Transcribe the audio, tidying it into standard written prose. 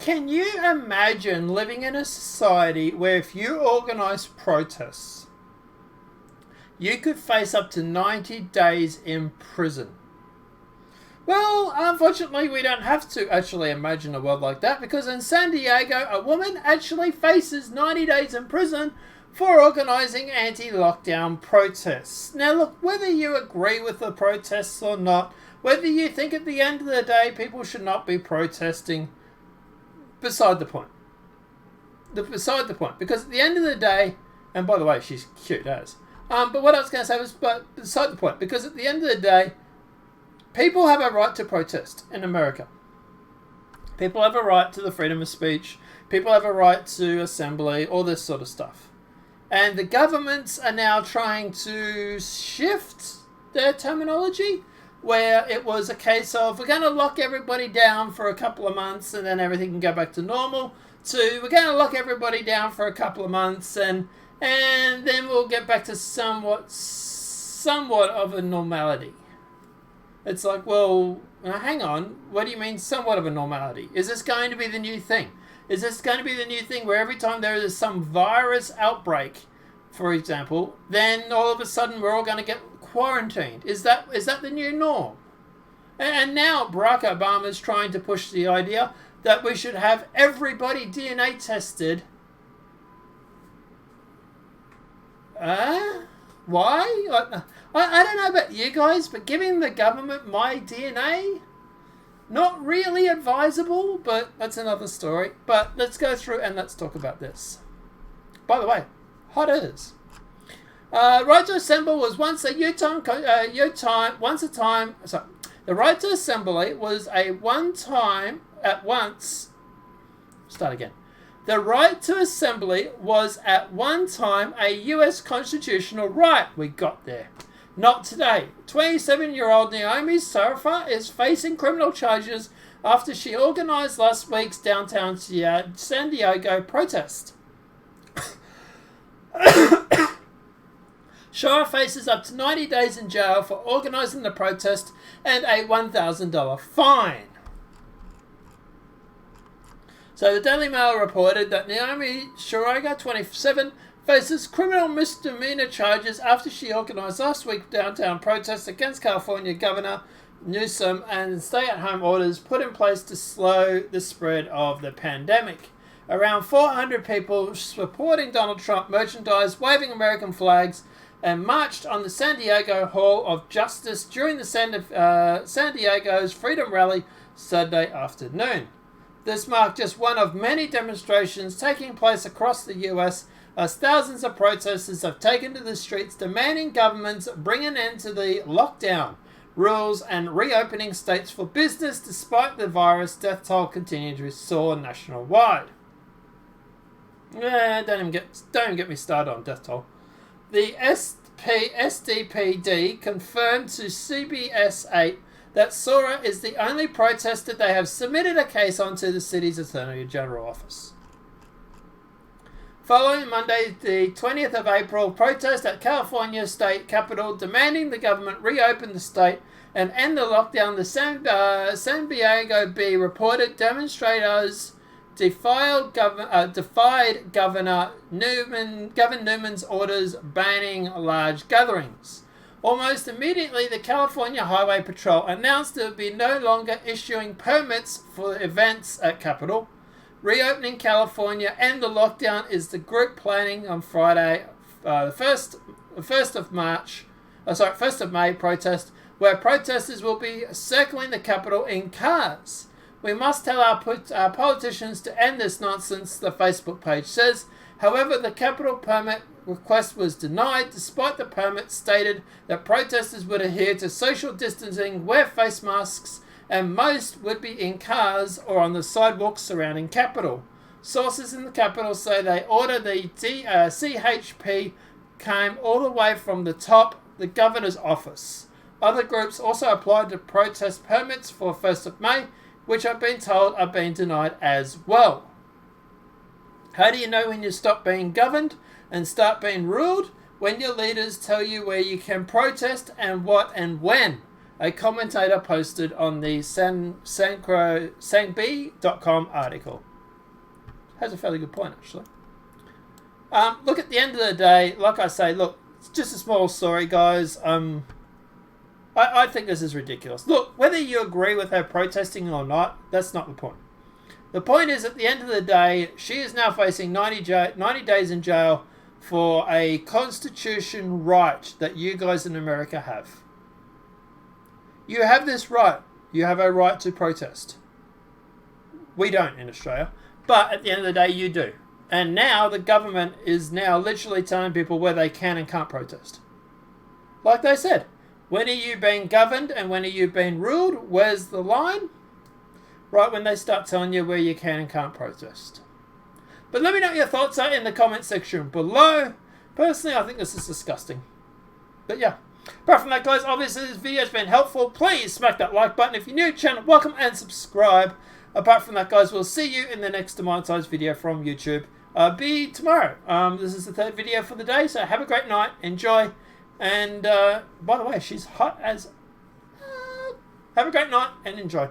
Can you imagine living in a society where if you organise protests, you could face up to 90 days in prison? Well, unfortunately, we don't have to actually imagine a world like that, because in San Diego, a woman actually faces 90 days in prison for organising anti-lockdown protests. Now, look, whether you agree with the protests or not, whether you think at the end of the day people should not be protesting, beside the point. Beside the point. Because at the end of the day, and by the way, she's cute as. But what I was going to say was, but beside the point, because at the end of the day, people have a right to protest in America. People have a right to the freedom of speech. People have a right to assembly, all this sort of stuff. And the governments are now trying to shift their terminology, where it was a case of, we're going to lock everybody down for a couple of months and then everything can go back to normal, to we're going to lock everybody down for a couple of months and then we'll get back to somewhat of a normality. It's like, well, now hang on, what do you mean somewhat of a normality? Is this going to be the new thing? Is this going to be the new thing where every time there is some virus outbreak, for example, then all of a sudden we're all going to get quarantined? Is that the new norm? And now Barack Obama is trying to push the idea that we should have everybody DNA tested. Why? I don't know about you guys, but giving the government my DNA, not really advisable, but that's another story. But let's go through and let's talk about this. By the way, hot as. Right to assemble was once a the right to assembly was a The right to assembly was at one time a U.S. constitutional right. We got there. Not today. 27-year-old Naomi Sarafa is facing criminal charges after she organised last week's downtown San Diego protest. Shara faces up to 90 days in jail for organising the protest and a $1,000 fine. So the Daily Mail reported that Naomi Sarafa, 27, faces criminal misdemeanor charges after she organised last week's downtown protest against California Governor Newsom and stay-at-home orders put in place to slow the spread of the pandemic. Around 400 people supporting Donald Trump merchandise, waving American flags, and marched on the San Diego Hall of Justice during the San Diego's Freedom Rally Saturday afternoon. This marked just one of many demonstrations taking place across the U.S. as thousands of protesters have taken to the streets demanding governments bring an end to the lockdown rules and reopening states for business despite the virus death toll continuing to soar nationwide. Don't even get me started on death toll. The SDPD confirmed to CBS 8 that Sora is the only protester they have submitted a case on to the city's Attorney General office. Following Monday, the 20th of April, protest at California State Capitol demanding the government reopen the state and end the lockdown, the San Diego Bee reported demonstrators defied Governor Newman's orders banning large gatherings. Almost immediately, the California Highway Patrol announced it would be no longer issuing permits for events at Capitol. Reopening California and the lockdown is the group planning on Friday, the 1st of May protest, where protesters will be circling the Capitol in cars. We must tell our politicians to end this nonsense, the Facebook page says. However, the Capitol permit request was denied, despite the permit stated that protesters would adhere to social distancing, wear face masks, and most would be in cars or on the sidewalks surrounding Capitol. Sources in the Capitol say they order the CHP came all the way from the top, the governor's office. Other groups also applied to protest permits for 1st of May, which I've been told are being denied as well. How do you know when you stop being governed and start being ruled? When your leaders tell you where you can protest and what and when. A commentator posted on the sanbee.com article. has a fairly good point, actually. Look, at the end of the day, like I say, look, it's just a small story, guys. I think this is ridiculous. Look, whether you agree with her protesting or not, that's not the point. The point is, at the end of the day, she is now facing 90 days in jail for a constitution right that you guys in America have. You have this right. You have a right to protest. We don't in Australia. But at the end of the day, you do. And now the government is now literally telling people where they can and can't protest. Like they said, when are you being governed and when are you being ruled? Where's the line? Right when they start telling you where you can and can't protest. But let me know what your thoughts are in the comment section below. Personally, I think this is disgusting. But yeah. Apart from that, guys, obviously this video has been helpful. Please smack that like button. If you're new to the channel, welcome and subscribe. Apart from that, guys, we'll see you in the next demonetized video from YouTube. Be tomorrow. This is the third video for the day, so have a great night. Enjoy. And by the way, she's hot as... have a great night and enjoy.